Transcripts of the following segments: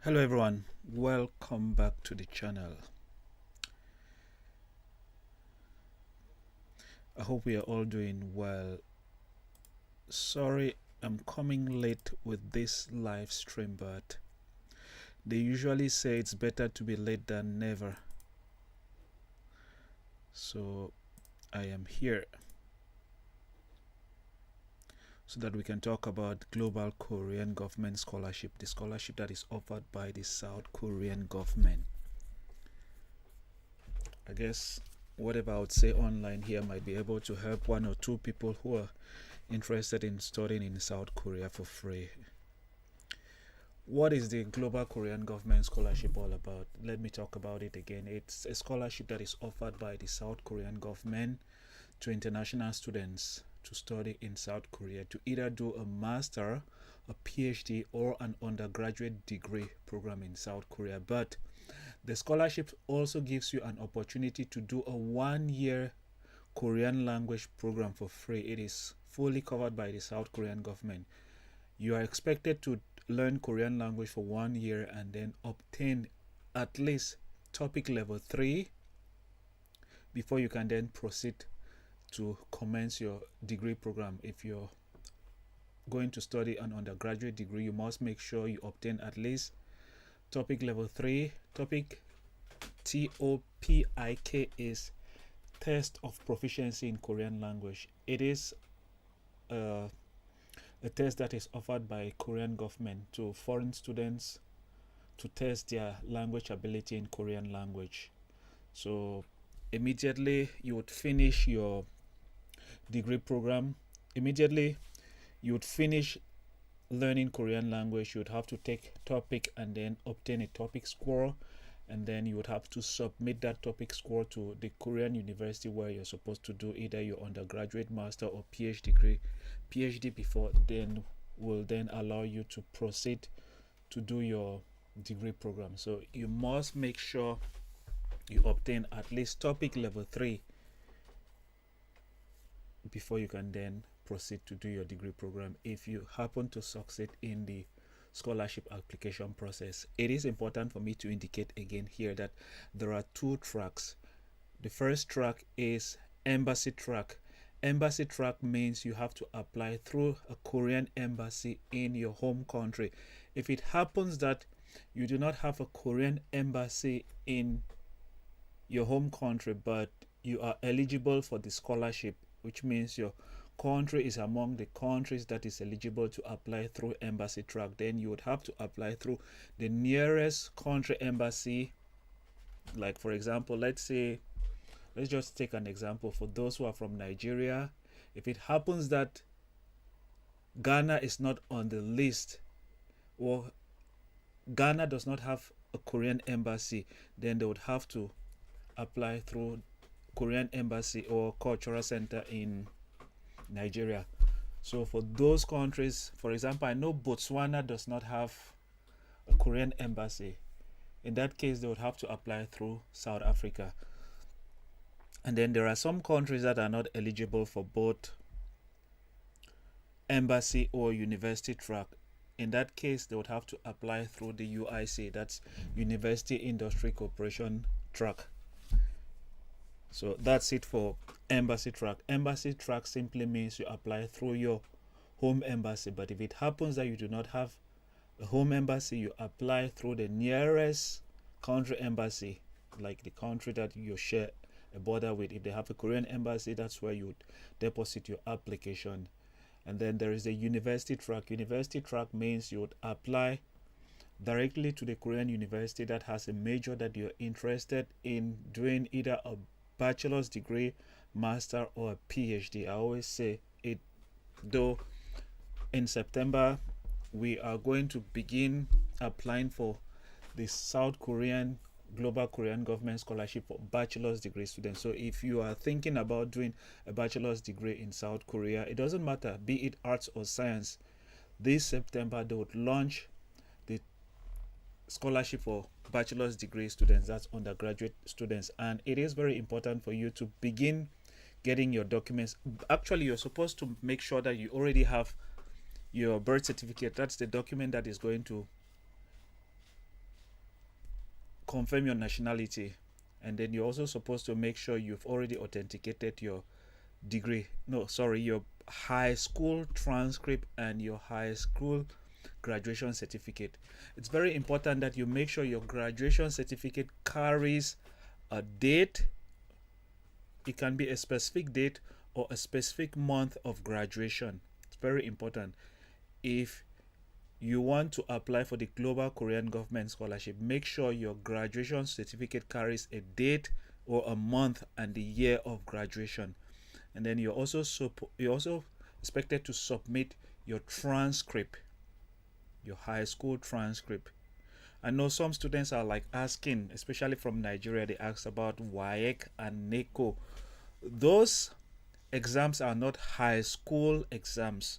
Hello everyone, welcome back to the channel. I hope we are all doing well. Sorry I'm coming late with this live stream, but they usually say it's better to be late than never. So I am here so that we can talk about Global Korean Government Scholarship, the scholarship that is offered by the South Korean government. I guess whatever I would say online here might be able to help one or two people who are interested in studying in South Korea for free. What is the Global Korean Government Scholarship all about? Let me talk about it again. It's a scholarship that is offered by the South Korean government to international students to study in South Korea, to either do a master, a PhD, or an undergraduate degree program in South Korea. But the scholarship also gives you an opportunity to do a 1-year Korean language program for free. It is fully covered by the South Korean government. You are expected to learn Korean language for 1 year and then obtain at least topic level 3 before you can then proceed to commence your degree program. If you're going to study an undergraduate degree, you must make sure you obtain at least topic level 3. Topic TOPIK is test of proficiency in Korean language. It is a test that is offered by Korean government to foreign students to test their language ability in Korean language. So immediately you would finish your degree program, immediately you would finish learning Korean language, you would have to take topic and then obtain a topic score, and then you would have to submit that topic score to the Korean university where you're supposed to do either your undergraduate, master, or PhD before then will then allow you to proceed to do your degree program. So you must make sure you obtain at least topic level 3 before you can then proceed to do your degree program if you happen to succeed in the scholarship application process. It is important for me to indicate again here that there are 2 tracks. The first track is embassy track. Embassy track means you have to apply through a Korean embassy in your home country. If it happens that you do not have a Korean embassy in your home country but you are eligible for the scholarship, which means your country is among the countries that is eligible to apply through embassy track, then you would have to apply through the nearest country embassy. Like for example, let's just take an example for those who are from Nigeria. If it happens that Ghana is not on the list, or Ghana does not have a Korean embassy, then they would have to apply through Korean embassy or cultural center in Nigeria. So for those countries, for example, I know Botswana does not have a Korean embassy. In that case, they would have to apply through South Africa. And then there are some countries that are not eligible for both embassy or university track. In that case, they would have to apply through the UIC, that's University Industry Corporation track. So that's it for embassy track. Embassy track simply means you apply through your home embassy. But if it happens that you do not have a home embassy, you apply through the nearest country embassy, like the country that you share a border with. If they have a Korean embassy, that's where you would deposit your application. And then there is the university track. University track means you would apply directly to the Korean university that has a major that you're interested in doing, either a bachelor's degree, master, or a PhD. I always say it, though in September we are going to begin applying for the South Korean Global Korean Government Scholarship for bachelor's degree students. So if you are thinking about doing a bachelor's degree in South Korea, it doesn't matter, be it arts or science, this September they would launch the scholarship for bachelor's degree students, that's undergraduate students. And it is very important for you to begin getting your documents. Actually, you're supposed to make sure that you already have your birth certificate. That's the document that is going to confirm your nationality, and then you're also supposed to make sure you've already authenticated your your high school transcript and your high school graduation certificate. It's very important that you make sure your graduation certificate carries a date. It can be a specific date or a specific month of graduation. It's very important. If you want to apply for the Global Korean Government Scholarship, make sure your graduation certificate carries a date or a month and the year of graduation. And then you're also expected to submit your transcript, your high school transcript. I know some students are like asking, especially from Nigeria, they ask about WAEC and NECO. Those exams are not high school exams.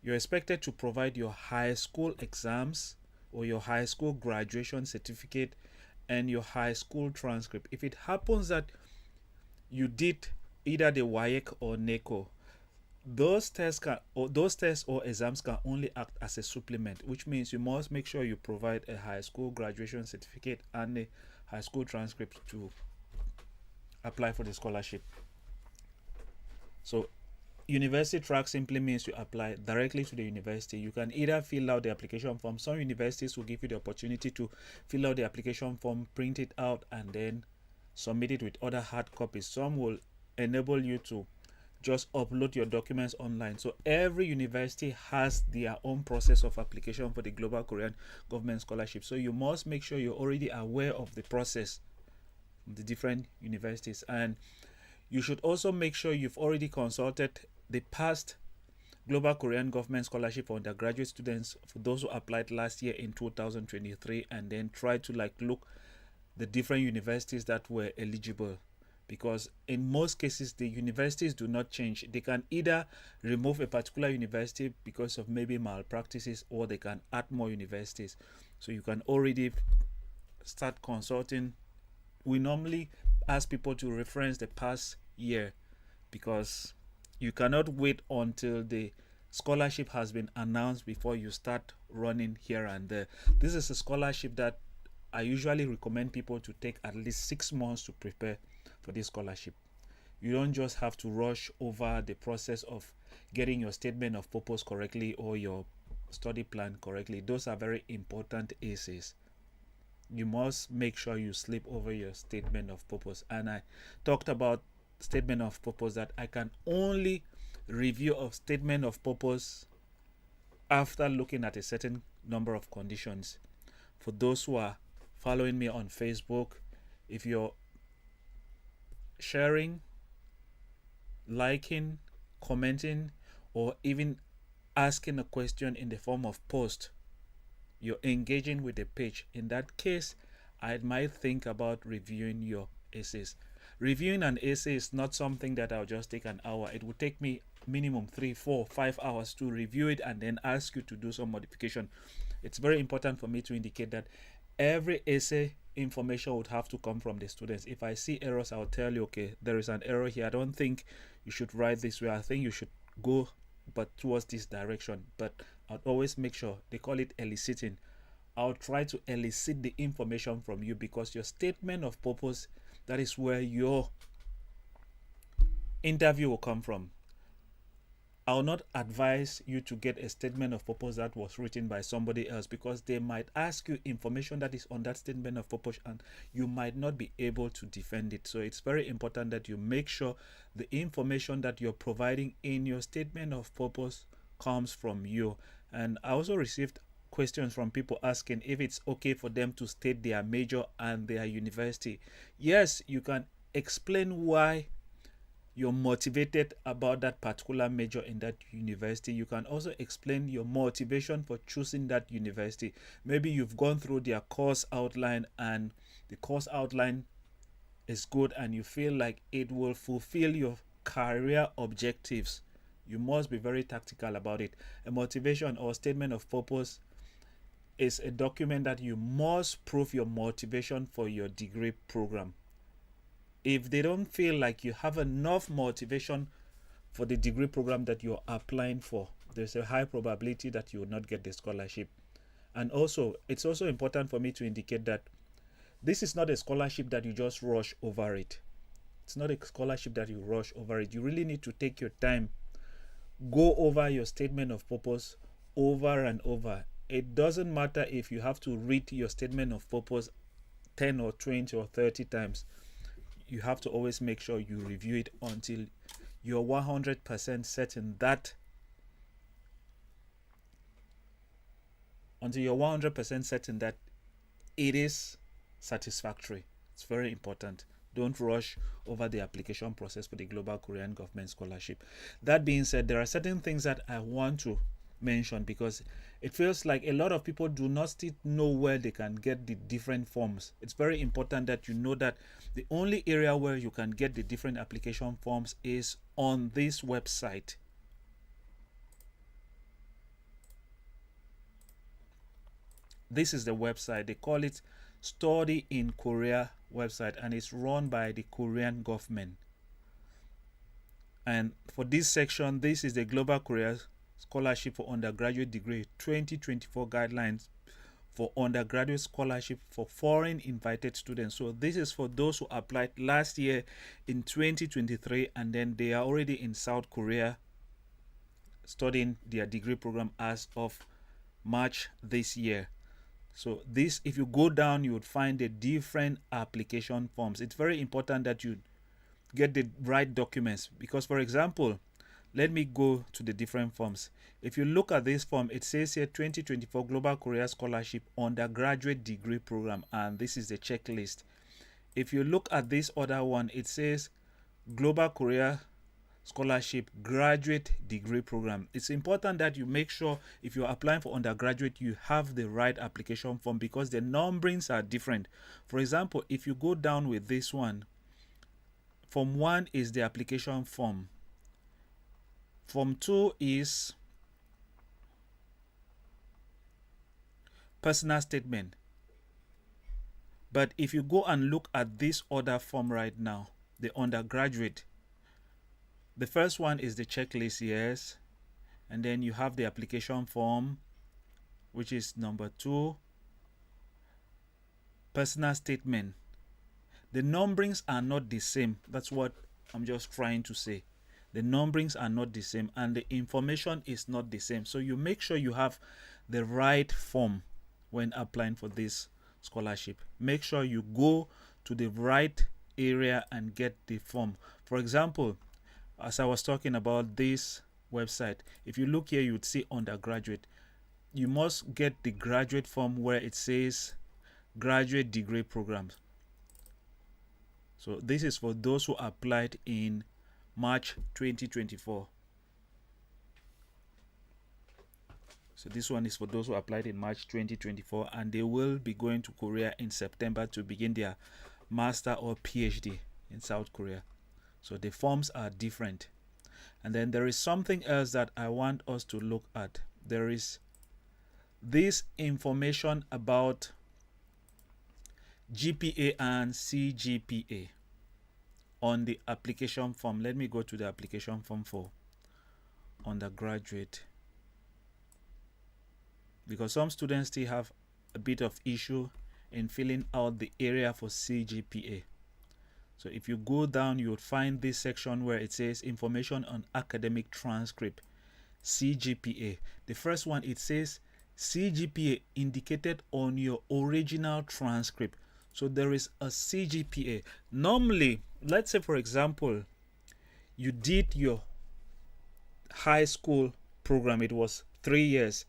You're expected to provide your high school exams or your high school graduation certificate and your high school transcript. If it happens that you did either the WAEC or NECO, those tests or exams can only act as a supplement, which means you must make sure you provide a high school graduation certificate and a high school transcript to apply for the scholarship. So university track simply means you apply directly to the university. You can either fill out the application form. Some universities will give you the opportunity to fill out the application form, print it out, and then submit it with other hard copies. Some will enable you to just upload your documents online. So every university has their own process of application for the Global Korean Government Scholarship. So you must make sure you're already aware of the process of the different universities, and you should also make sure you've already consulted the past Global Korean Government Scholarship for undergraduate students, for those who applied last year in 2023, and then try to look the different universities that were eligible, because in most cases the universities do not change. They can either remove a particular university because of maybe malpractices, or they can add more universities. So you can already start consulting. We normally ask people to reference the past year, because you cannot wait until the scholarship has been announced before you start running here and there. This is a scholarship that I usually recommend people to take at least 6 months to prepare for this scholarship. You don't just have to rush over the process of getting your statement of purpose correctly or your study plan correctly. Those are very important essays. You must make sure you sleep over your statement of purpose. And I talked about statement of purpose, that I can only review a statement of purpose after looking at a certain number of conditions. For those who are following me on Facebook, if you're sharing, liking, commenting, or even asking a question in the form of post, you're engaging with the page. In that case, I might think about reviewing your essays. Reviewing an essay is not something that I'll just take an hour. It will take me minimum 3, 4, 5 hours to review it and then ask you to do some modification. It's very important for me to indicate that every essay information would have to come from the students. If I see errors, I'll tell you, okay, there is an error here. I don't think you should write this way. I think you should go towards this direction. But I'll always make sure, they call it eliciting. I'll try to elicit the information from you, because your statement of purpose, that is where your interview will come from. I'll not advise you to get a statement of purpose that was written by somebody else, because they might ask you information that is on that statement of purpose and you might not be able to defend it. So it's very important that you make sure the information that you're providing in your statement of purpose comes from you. And I also received questions from people asking if it's okay for them to state their major and their university. Yes, you can explain why you're motivated about that particular major in that university. You can also explain your motivation for choosing that university. Maybe you've gone through their course outline and the course outline is good and you feel like it will fulfill your career objectives. You must be very tactical about it. A motivation or statement of purpose is a document that you must prove your motivation for your degree program. If they don't feel like you have enough motivation for the degree program that you're applying for, there's a high probability that you will not get the scholarship. And also, it's also important for me to indicate that This is not a scholarship that you just rush over it. It's not a scholarship that you rush over it. You really need to take your time, go over your statement of purpose over and over. It doesn't matter if you have to read your statement of purpose 10 or 20 or 30 times. You have to always make sure you review it until you're 100% certain that it is satisfactory. It's very important. Don't rush over the application process for the Global Korean Government Scholarship. That being said, there are certain things that I want to mention because it feels like a lot of people do not still know where they can get the different forms. It's very important that you know that the only area where you can get the different application forms is on this website. This is the website. They call it Study in Korea website, and it's run by the Korean government. And for this section, this is the Global Korea Scholarship for Undergraduate Degree 2024 guidelines for undergraduate scholarship for foreign invited students. So this is for those who applied last year in 2023 and then they are already in South Korea studying their degree program as of March this year. So this, if you go down, you would find the different application forms. It's very important that you get the right documents because, for example, let me go to the different forms. If you look at this form, it says here 2024 Global Korea Scholarship Undergraduate Degree Program, and this is the checklist. If you look at this other one, it says Global Korea Scholarship Graduate Degree Program. It's important that you make sure if you're applying for undergraduate, you have the right application form because the numberings are different. For example, if you go down with this one, Form 1 is the application form. Form 2 is personal statement. But if you go and look at this other form right now, the undergraduate, the first one is the checklist, yes. And then you have the application form, which is number 2. Personal statement. The numberings are not the same. That's what I'm just trying to say. The numberings are not the same and the information is not the same. So you make sure you have the right form when applying for this scholarship. Make sure you go to the right area and get the form. For example, as I was talking about this website, if you look here, you would see undergraduate. You must get the graduate form where it says graduate degree programs. So this is for those who applied in March 2024. So this one is for those who applied in March 2024 and they will be going to Korea in September to begin their master or PhD in South Korea. So the forms are different. And then there is something else that I want us to look at. There is this information about GPA and CGPA on the application form. Let me go to the application form for undergraduate, because some students still have a bit of issue in filling out the area for CGPA. So if you go down, you would find this section where it says information on academic transcript, CGPA. The first one, it says CGPA indicated on your original transcript. So there is a CGPA. Normally, let's say for example, you did your high school program, it was 3 years.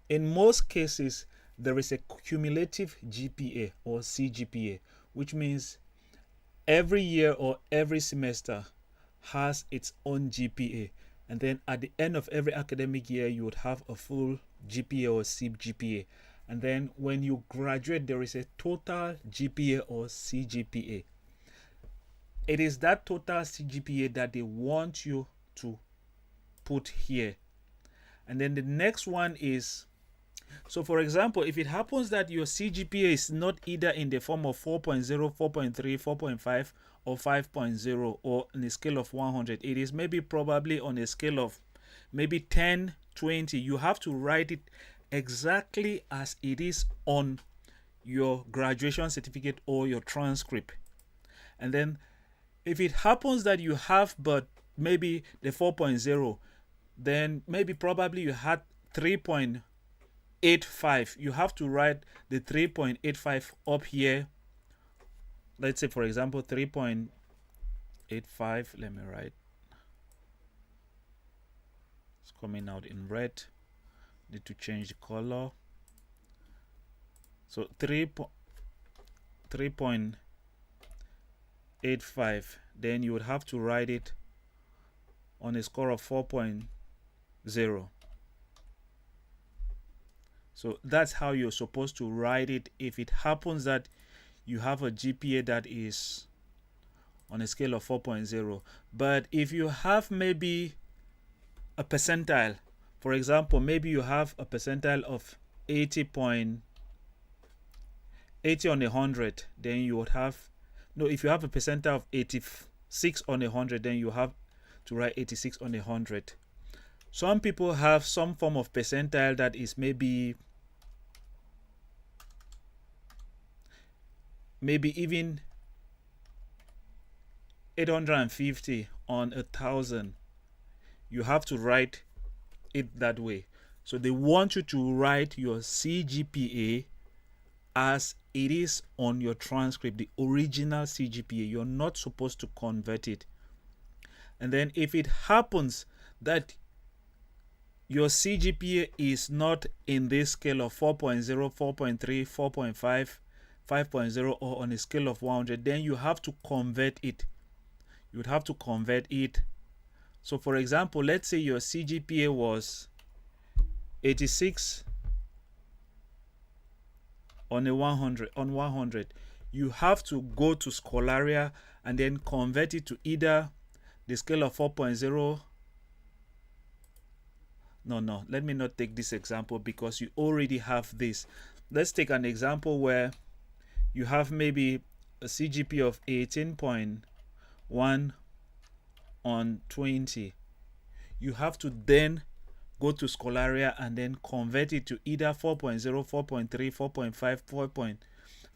In most cases, there is a cumulative GPA or CGPA, which means every year or every semester has its own GPA. And then at the end of every academic year, you would have a full GPA or CGPA. And then when you graduate, there is a total GPA or CGPA. It is that total CGPA that they want you to put here. And then the next one is, so for example, if it happens that your CGPA is not either in the form of 4.0, 4.3, 4.5, or 5.0, or on a scale of 100, it is maybe probably on a scale of maybe 10, 20. You have to write it exactly as it is on your graduation certificate or your transcript. And then if it happens that you have but maybe the 4.0, then maybe probably you had 3.85, you have to write the 3.85 up here. Let's say, for example, 3.85. Let me write. It's coming out in red. Need to change the color. So 3.85. Then you would have to write it on a score of 4.0. So that's how you're supposed to write it if it happens that you have a GPA that is on a scale of 4.0. But if you have maybe a percentile, for example, maybe you have a percentile of 80 on 100, then you would have, no, if you have a percentile of 86 on 100, then you have to write 86 on 100. Some people have some form of percentile that is maybe even 850 on 1,000. You have to write it that way. So they want you to write your CGPA as it is on your transcript, the original CGPA. You're not supposed to convert it. And then if it happens that your CGPA is not in this scale of 4.0, 4.3, 4.5, 5.0, or on a scale of 100, then you have to convert it. You would have to convert it. So for example, let's say your CGPA was 86 on 100. You have to go to Scholaria and then convert it to either the scale of 4.0. No, let me not take this example because you already have this. Let's take an example where you have maybe a CGPA of 18.1 on 20. You have to then go to Scholaria and then convert it to either 4.0, 4.3, 4.5,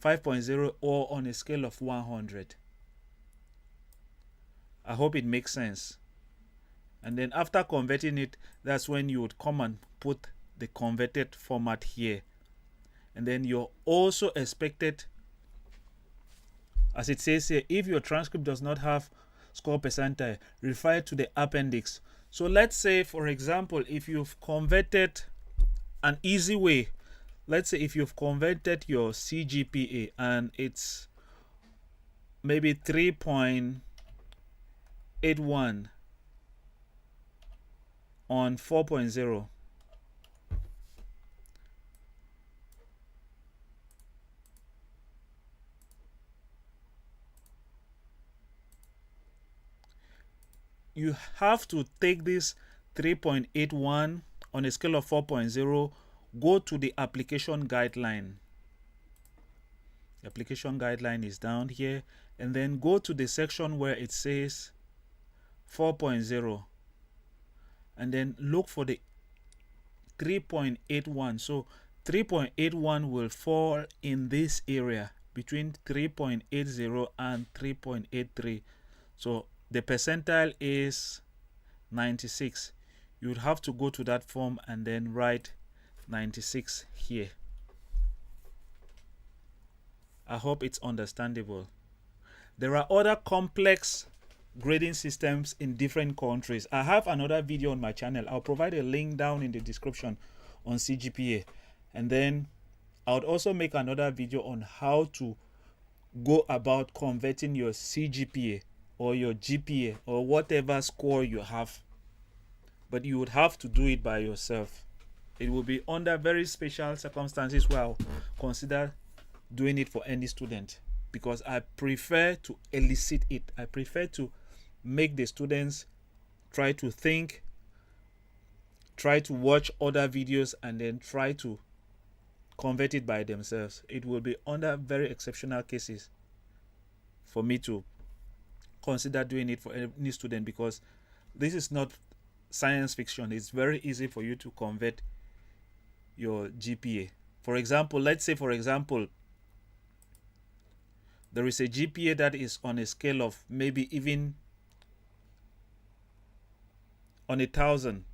5.0, or on a scale of 100. I hope it makes sense. And then after converting it, that's when you would come and put the converted format here. And then you're also expected, as it says here, if your transcript does not have score percentile, refer to the appendix. So let's say, for example, if you've converted an easy way, let's say if you've converted your CGPA and it's maybe 3.81 on 4.0, you have to take this 3.81 on a scale of 4.0, go to the application guideline. The application guideline is down here, and then go to the section where it says 4.0, and then look for the 3.81. So 3.81 will fall in this area between 3.80 and 3.83. So the percentile is 96. You would have to go to that form and then write 96 here. I hope it's understandable. There are other complex grading systems in different countries. I have another video on my channel. I'll provide a link down in the description on CGPA. And then I would also make another video on how to go about converting your CGPA or your GPA or whatever score you have. But you would have to do it by yourself. It will be under very special circumstances where I'll consider doing it for any student, because I prefer to elicit it. I prefer to make the students try to think, try to watch other videos, and then try to convert it by themselves. It will be under very exceptional cases for me to consider doing it for any student, because this is not science fiction. It's very easy for you to convert your GPA. For example, let's say, for example, there is a GPA that is on a scale of maybe even on 1,000,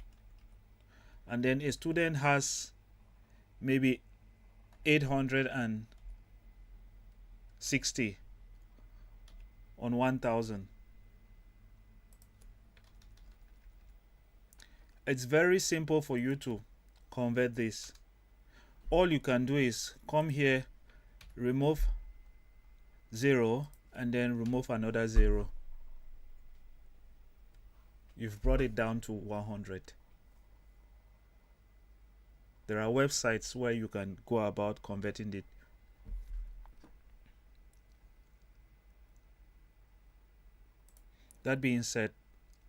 and then a student has maybe 860 on 1,000. It's very simple for you to convert this. All you can do is come here, remove 0, and then remove another 0. You've brought it down to 100. There are websites where you can go about converting it. That being said,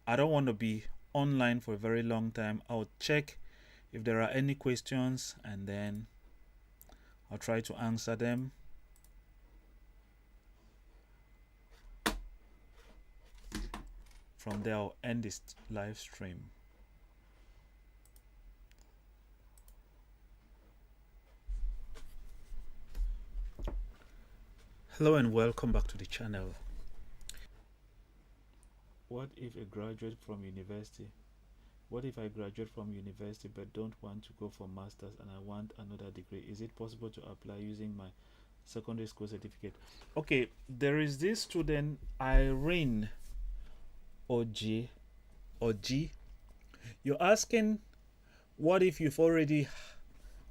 I don't want to be online for a very long time. I'll check if there are any questions and then I'll try to answer them. From there, I'll end this live stream. Hello and welcome back to the channel. What if a graduate from university? What if I graduate from university but don't want to go for masters and I want another degree? Is it possible to apply using my secondary school certificate? Okay, there is this student Irene or G. You're asking, what if you've already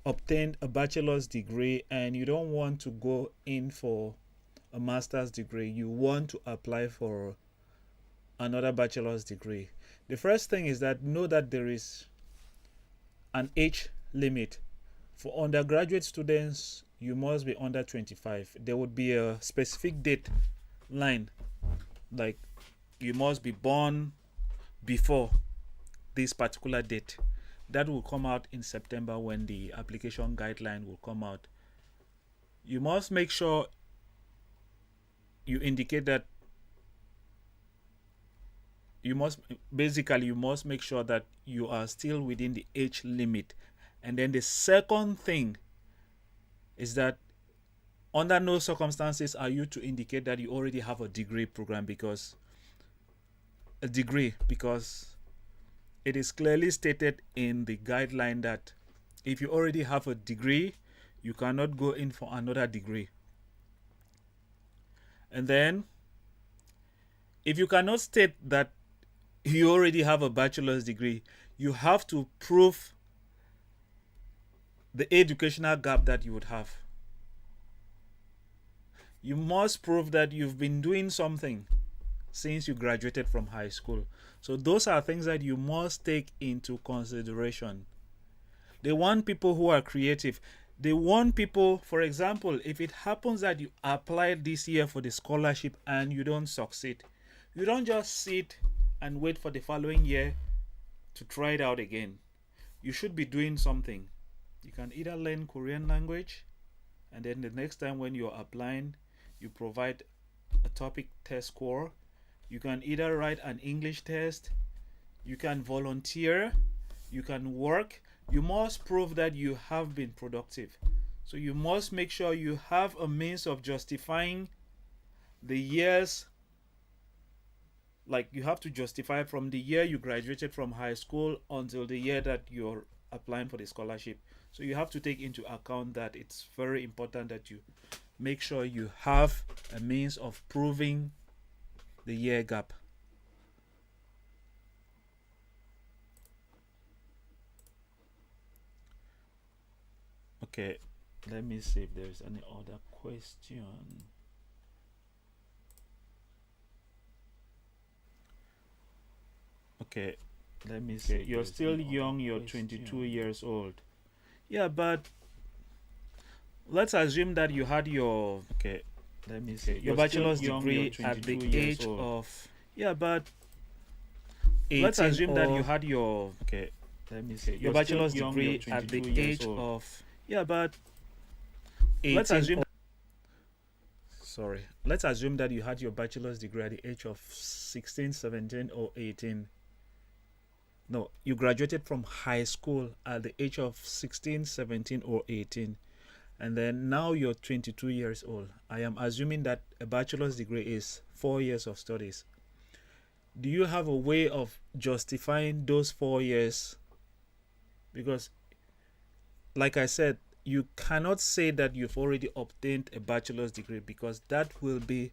obtained a bachelor's degree and you don't want to go in for a master's degree? You want to apply for another bachelor's degree. The first thing is that know that there is an age limit. For undergraduate students, you must be under 25. There would be a specific date line, like you must be born before this particular date. That will come out in September when the application guideline will come out. You must make sure you indicate that you must make sure that you are still within the age limit. And then the second thing is that under no circumstances are you to indicate that you already have a degree program, because it is clearly stated in the guideline that if you already have a degree, you cannot go in for another degree. And then if you cannot state that you already have a bachelor's degree, you have to prove the educational gap that you would have. You must prove that you've been doing something since you graduated from high school. So those are things that you must take into consideration. They want people who are creative. They want people, for example, if it happens that you applied this year for the scholarship and you don't succeed, you don't just sit and wait for the following year to try it out again. You should be doing something. You can either learn Korean language, and then the next time when you're applying, you provide a topic test score. You can either write an English test, you can volunteer, you can work. You must prove that you have been productive. So you must make sure you have a means of justifying the years. Like you have to justify from the year you graduated from high school until the year that you're applying for the scholarship. So you have to take into account that it's very important that you make sure you have a means of proving the year gap. Okay, let me see if there's any other question. Okay, let me see. You're still young, you're 22 years old. Yeah, but let's assume that you had your let me see. Your bachelor's degree at the age of let's assume that you had your let me see. Your bachelor's degree at the age of let's assume let's assume that you had your bachelor's degree at the age of 16, 17 or 18. No, you graduated from high school at the age of 16, 17 or 18. and then now you're 22 years old. I am assuming that a bachelor's degree is 4 years of studies. Do you have a way of justifying those 4 years? Because, like I said, you cannot say that you've already obtained a bachelor's degree, because that will be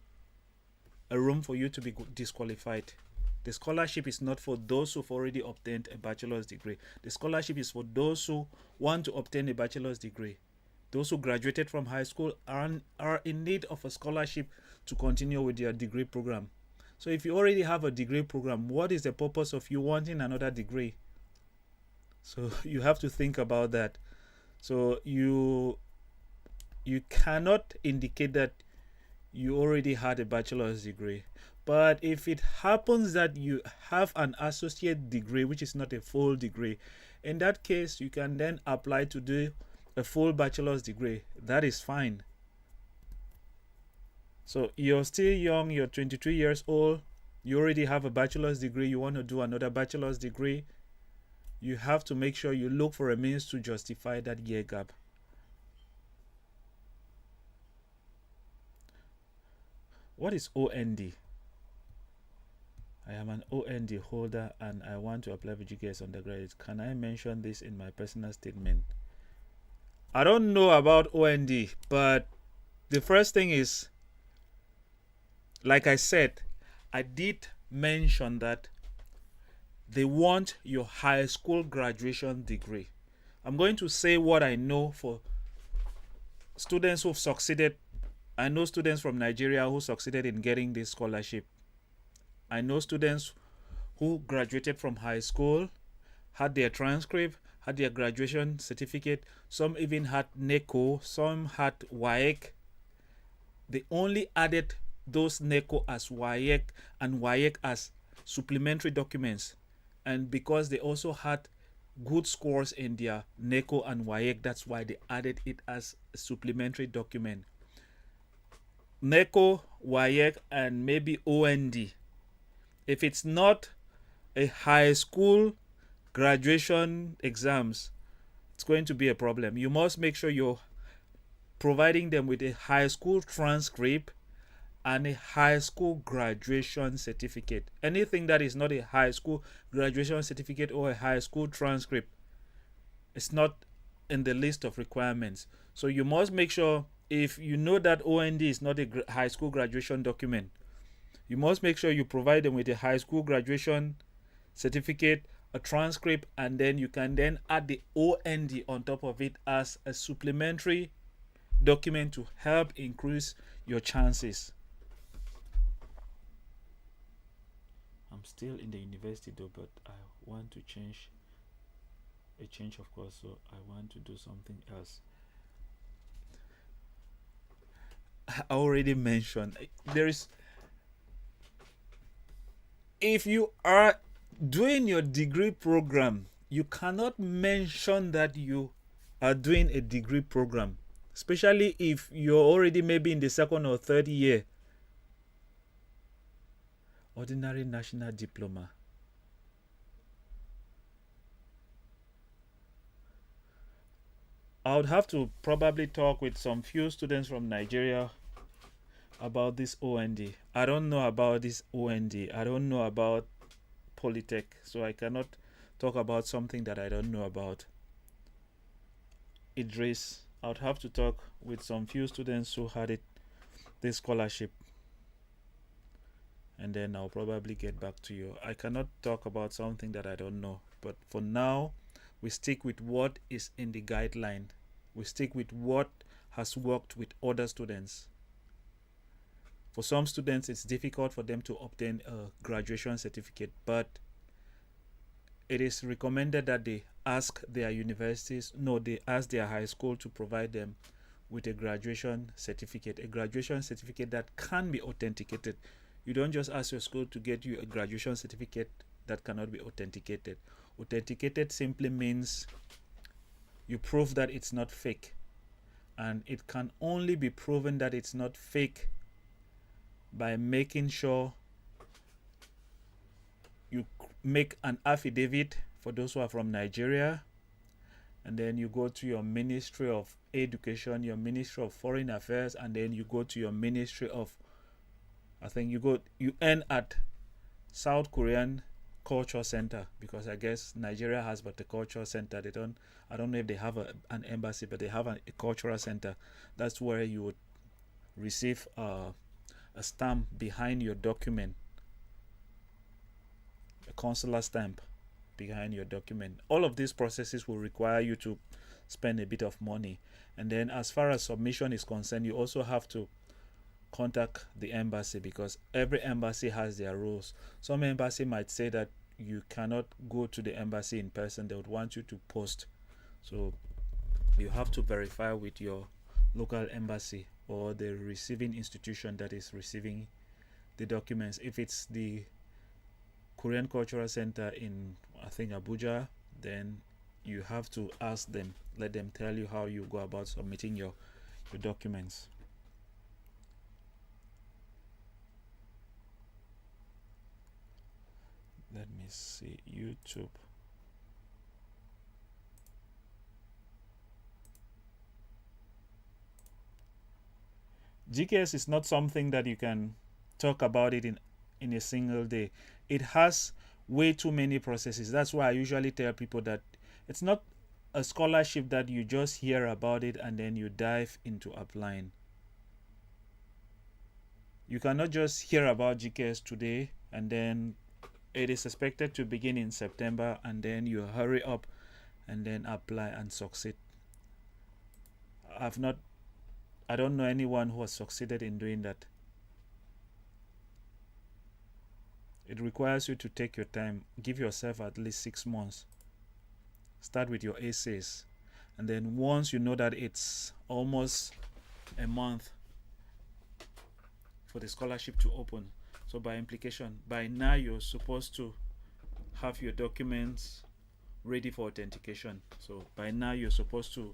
a room for you to be disqualified. The scholarship is not for those who've already obtained a bachelor's degree. The scholarship is for those who want to obtain a bachelor's degree. Those who graduated from high school are in need of a scholarship to continue with their degree program. So if you already have a degree program, what is the purpose of you wanting another degree? So you have to think about that. So you cannot indicate that you already had a bachelor's degree. But if it happens that you have an associate degree, which is not a full degree, in that case, you can then apply to do a full bachelor's degree. That is fine. So you're still young, you're 22 years old, you already have a bachelor's degree, you want to do another bachelor's degree, you have to make sure you look for a means to justify that year gap. What is OND? I am an OND holder and I want to apply for GKS undergraduate. Can I mention this in my personal statement? I don't know about OND, but the first thing is, like I said, I did mention that they want your high school graduation degree. I'm going to say what I know for students who've succeeded. I know students from Nigeria who succeeded in getting this scholarship. I know students who graduated from high school, had their transcript, had their graduation certificate. Some even had NECO, some had WAEC. They only added those NECO as WAEC and WAEC as supplementary documents. And because they also had good scores in their NECO and WAEC, that's why they added it as a supplementary document. NECO, WAEC, and maybe OND. If it's not a high school graduation exams, it's going to be a problem. You must make sure you're providing them with a high school transcript and a high school graduation certificate. Anything that is not a high school graduation certificate or a high school transcript, it's not in the list of requirements. So you must make sure, if you know that OND is not a high school graduation document, you must make sure you provide them with a high school graduation certificate, a transcript, and then you can then add the OND on top of it as a supplementary document to help increase your chances. I'm still in the university though, but I want to change of course, so I want to do something else. I already mentioned there is, if you are doing your degree program, you cannot mention that you are doing a degree program, especially if you're already maybe in the second or third year. Ordinary national diploma. I would have to probably talk with some few students from Nigeria about this OND. I don't know about this OND. I don't know about Polytech, so I cannot talk about something that I don't know about. Idris, I would have to talk with some few students who had this scholarship, and then I'll probably get back to you. I cannot talk about something that I don't know, but for now, we stick with what is in the guideline. We stick with what has worked with other students. For some students, it's difficult for them to obtain a graduation certificate, but it is recommended that they ask their universities, they ask their high school to provide them with a graduation certificate that can be authenticated. You don't just ask your school to get you a graduation certificate that cannot be authenticated. Authenticated simply means you prove that it's not fake, and it can only be proven that it's not fake by making sure you make an affidavit for those who are from Nigeria, and then you go to your Ministry of Education, your Ministry of Foreign Affairs, and then you go to your Ministry of, I think you end at South Korean Culture Center, because I guess Nigeria has but a cultural center. I don't know if they have an embassy, but they have a cultural center. That's where you would receive a stamp behind your document, a consular stamp behind your document. All of these processes will require you to spend a bit of money. And then as far as submission is concerned, you also have to contact the embassy, because every embassy has their rules. Some embassy might say that you cannot go to the embassy in person. They would want you to post. So you have to verify with your local embassy or the receiving institution that is receiving the documents. If it's the Korean Cultural Center in, I think, Abuja, then you have to ask them, let them tell you how you go about submitting your documents. Let me see, YouTube. GKS is not something that you can talk about it in a single day. It has way too many processes. That's why I usually tell people that it's not a scholarship that you just hear about it and then you dive into applying. You cannot just hear about GKS today and then it is expected to begin in September and then you hurry up and then apply and succeed. I don't know anyone who has succeeded in doing that. It requires you to take your time. Give yourself at least 6 months. Start with your essays. And then once you know that it's almost a month for the scholarship to open, so by implication, by now you're supposed to have your documents ready for authentication. So by now you're supposed to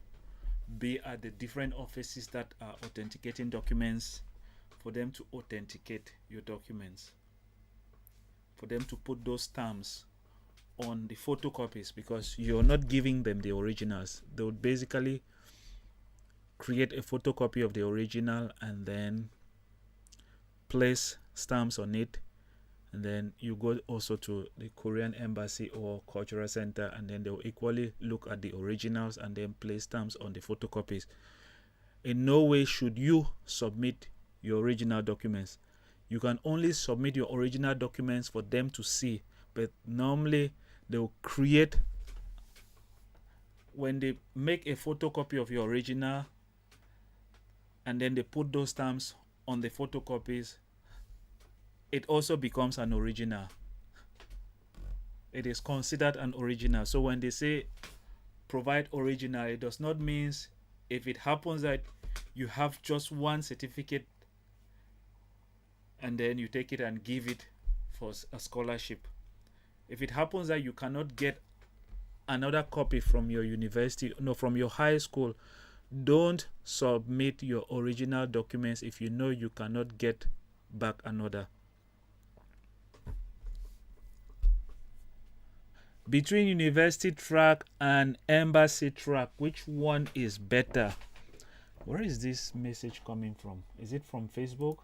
be at the different offices that are authenticating documents for them to authenticate your documents, for them to put those stamps on the photocopies, because you're not giving them the originals. They would basically create a photocopy of the original and then place stamps on it, and then you go also to the Korean embassy or cultural center and then they'll equally look at the originals and then place stamps on the photocopies. In no way should you submit your original documents. You can only submit your original documents for them to see, but normally they'll create, when they make a photocopy of your original and then they put those stamps on the photocopies, it also becomes an original. It is considered an original. So when they say provide original, it does not mean if it happens that you have just one certificate and then you take it and give it for a scholarship. If it happens that you cannot get another copy from your university, no, from your high school, don't submit your original documents if you know you cannot get back another. Between university track and embassy track, which one is better? Where is this message coming from? Is it from Facebook?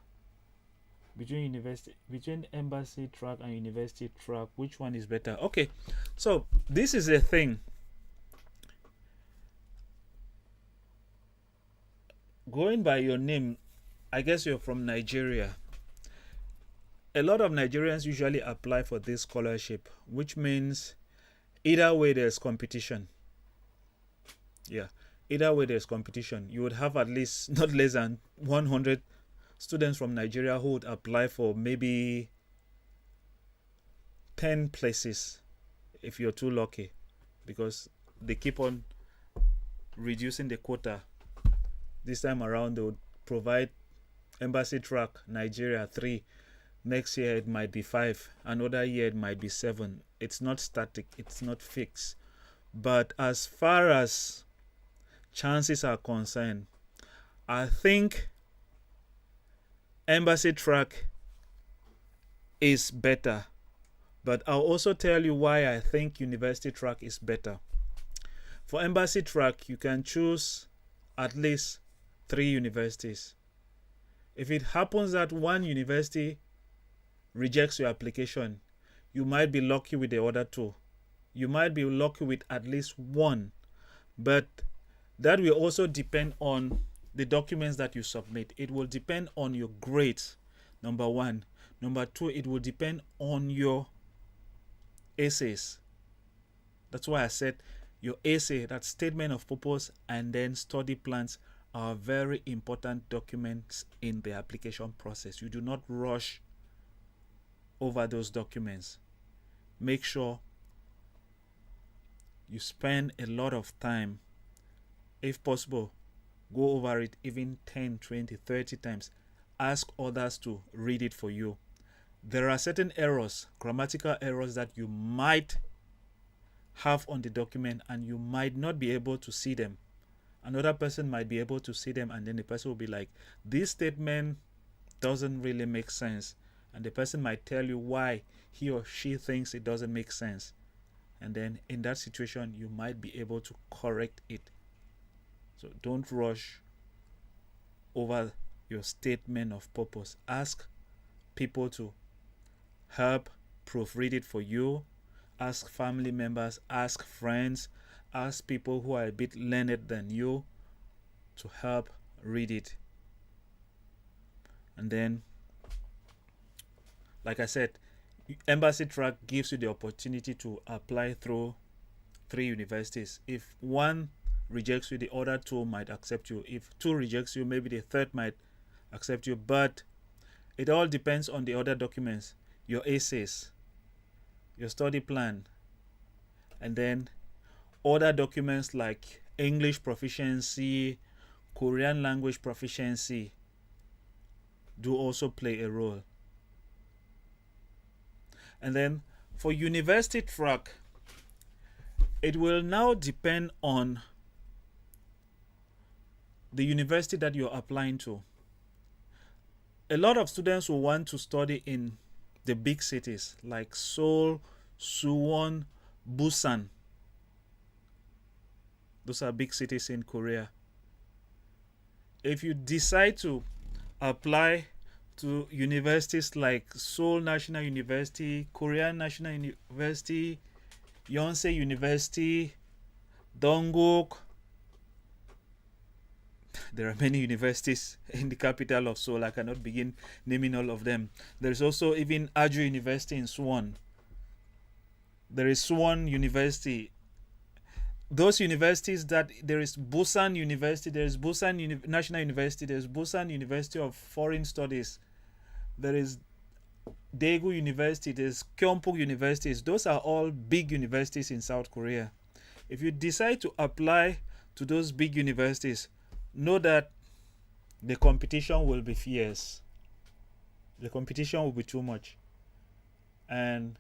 Between embassy track and university track, which one is better? Okay, so this is a thing. Going by your name, I guess you're from Nigeria. A lot of Nigerians usually apply for this scholarship, which means either way there's competition. Yeah, either way there's competition. You would have at least not less than 100 students from Nigeria who would apply for maybe 10 places if you're too lucky, because they keep on reducing the quota. This time around they would provide embassy track Nigeria 3. Next year it might be 5. Another year it might be 7. It's not static, it's not fixed. But as far as chances are concerned, I think embassy track is better. But I'll also tell you why I think university track is better. For embassy track, you can choose at least 3 universities. If it happens that one university rejects your application, you might be lucky with the other 2. You might be lucky with at least 1. But that will also depend on the documents that you submit. It will depend on your grades, number 1. Number 2, it will depend on your essays. That's why I said your essay, that statement of purpose, and then study plans are very important documents in the application process. You do not rush over those documents. Make sure you spend a lot of time. If possible, go over it even 10, 20, 30 times. Ask others to read it for you. There are certain errors, grammatical errors, that you might have on the document and you might not be able to see them. Another person might be able to see them, and then the person will be like, this statement doesn't really make sense. And the person might tell you why he or she thinks it doesn't make sense. And then in that situation, you might be able to correct it. So don't rush over your statement of purpose. Ask people to help proofread it for you. Ask family members, ask friends, ask people who are a bit learned than you to help read it. And then, like I said, embassy track gives you the opportunity to apply through 3 universities. If one rejects you, the other 2 might accept you. If 2 rejects you, maybe the third might accept you. But it all depends on the other documents, your essays, your study plan, and then other documents like English proficiency, Korean language proficiency do also play a role. And then for university track, it will now depend on the university that you're applying to. A lot of students will want to study in the big cities like Seoul, Suwon, Busan. Those are big cities in Korea. If you decide to apply to universities like Seoul National University, Korean National University, Yonsei University, Dongguk, there are many universities in the capital of Seoul. I cannot begin naming all of them. There's also even Aju University in Suwon. There is Suwon University. Those universities that there is Busan University, there is Busan National University, there is Busan University of Foreign Studies, there is Daegu University, there is Gyeongbuk Universities. Those are all big universities in South Korea. If you decide to apply to those big universities, know that the competition will be fierce. The competition will be too much. And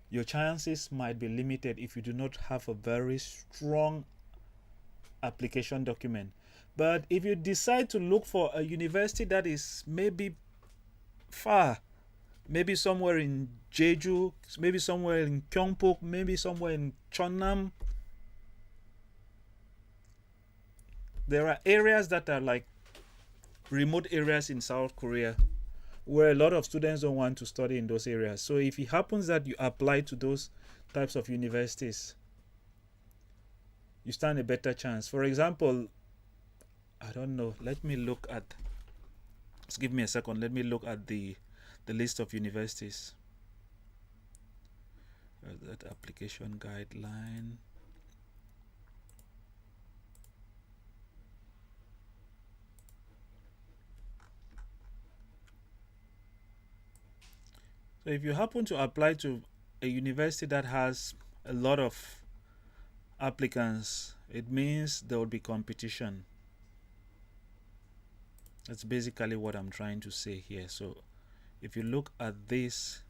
your chances might be limited if you do not have a very strong application document. But if you decide to look for a university that is maybe far, maybe somewhere in Jeju, maybe somewhere in Gyeongbuk, maybe somewhere in Cheonnam, there are areas that are like remote areas in South Korea where a lot of students don't want to study in those areas. So if it happens that you apply to those types of universities, you stand a better chance. For example, I don't know, let me look at, just give me a second, let me look at the list of universities. That application guideline. So if you happen to apply to a university that has a lot of applicants, it means there will be competition. That's basically what I'm trying to say here. So if you look at this,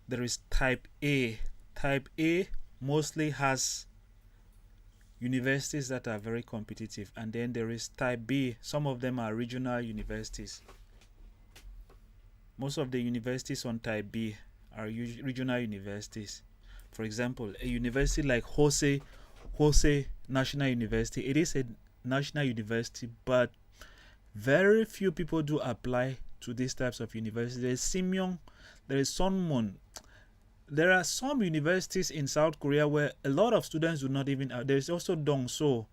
there is type A. Type A mostly has universities that are very competitive, and then there is type B. Some of them are regional universities. Most of the universities on type B are regional universities. For example, a university like Jose National University, it is a national university, but very few people do apply to these types of universities. There is Simyong, there is Sunmun. There are some universities in South Korea where a lot of students do not even. There is also Dongso.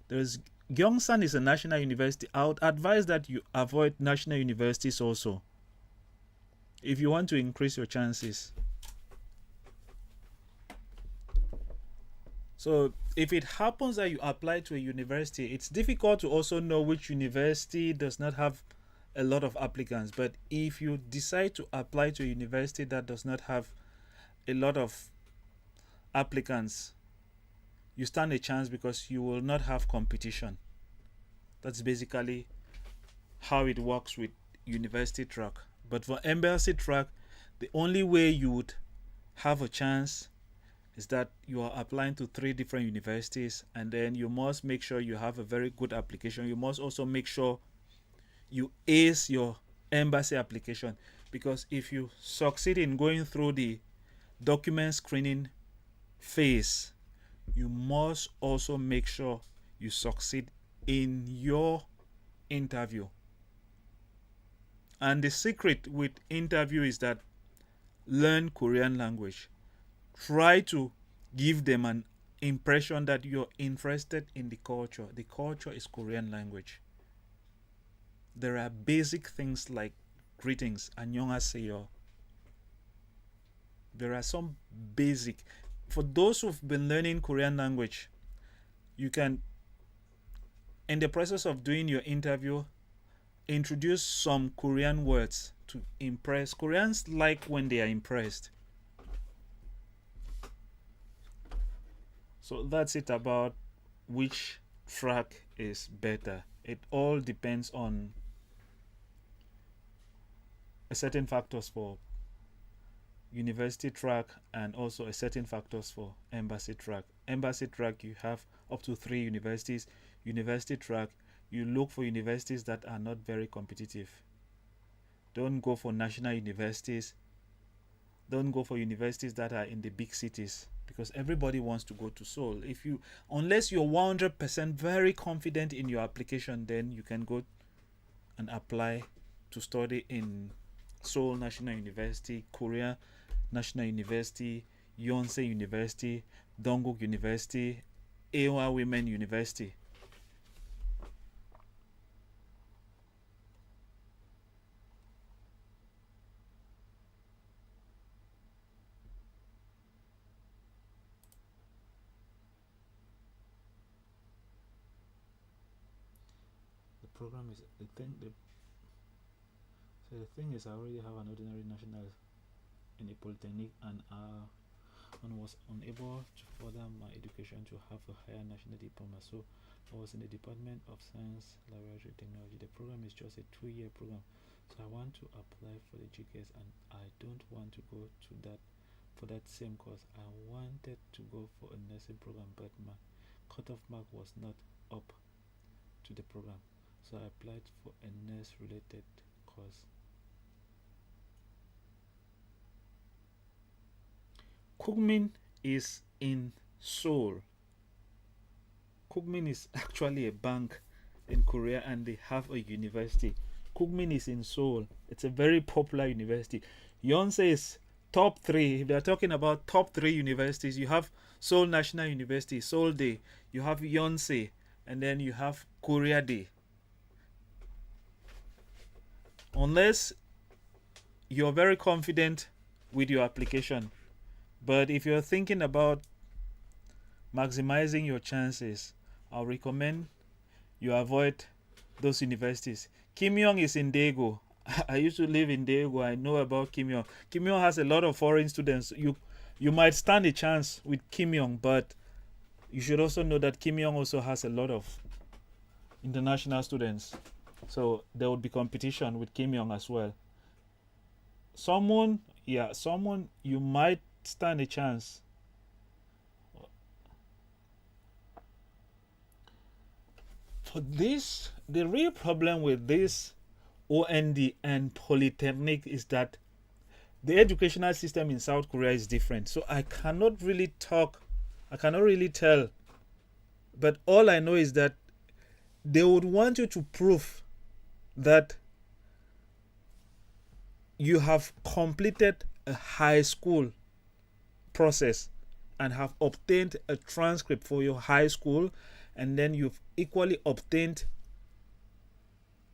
There is Gyeongsan is a national university. I would advise that you avoid national universities also, if you want to increase your chances. So if it happens that you apply to a university, it's difficult to also know which university does not have a lot of applicants. But if you decide to apply to a university that does not have a lot of applicants, you stand a chance because you will not have competition. That's basically how it works with university track. But for embassy track, the only way you would have a chance is that you are applying to 3 different universities, and then you must make sure you have a very good application. You must also make sure you ace your embassy application, because if you succeed in going through the document screening phase, you must also make sure you succeed in your interview. And the secret with interview is that learn Korean language. Try to give them an impression that you're interested in the culture. The culture is Korean language. There are basic things like greetings, annyeonghaseyo. There are some basic. For those who've been learning Korean language, you can, in the process of doing your interview, introduce some Korean words to impress. Koreans like when they are impressed. So that's it about which track is better. It all depends on a certain factors for university track and also a certain factors for embassy track. Embassy track, you have up to 3 universities. University track, you look for universities that are not very competitive. Don't go for national universities. Don't go for universities that are in the big cities, because everybody wants to go to Seoul. Unless you're 100% very confident in your application, then you can go and apply to study in Seoul National University, Korea National University, Yonsei University, Dongguk University, Ewa Women University. Program is the thing. So the thing is, I already have an ordinary national in a polytechnic, and was unable to further my education to have a higher national diploma. So I was in the Department of Science, Laboratory Technology. The program is just a 2-year program. So I want to apply for the GKS, and I don't want to go to that for that same course. I wanted to go for a nursing program, but my cutoff mark was not up to the program. So I applied for a nurse-related course. Kukmin is in Seoul. Kukmin is actually a bank in Korea, and they have a university. Kukmin is in Seoul. It's a very popular university. Yonsei is top 3. If they're talking about top 3 universities, you have Seoul National University, Seoul Day, you have Yonsei, and then you have Korea Day. Unless you're very confident with your application. But if you're thinking about maximizing your chances, I'll recommend you avoid those universities. Kim Yong is in Daegu. I used to live in Daegu. I know about Kim Yong. Kim Yong has a lot of foreign students. You might stand a chance with Kim Yong, but you should also know that Kim Yong also has a lot of international students. So there would be competition with Kim Yong as well. Someone you might stand a chance. For this, the real problem with this OND and Polytechnic is that the educational system in South Korea is different. So I cannot really tell. But all I know is that they would want you to prove that you have completed a high school process and have obtained a transcript for your high school, and then you've equally obtained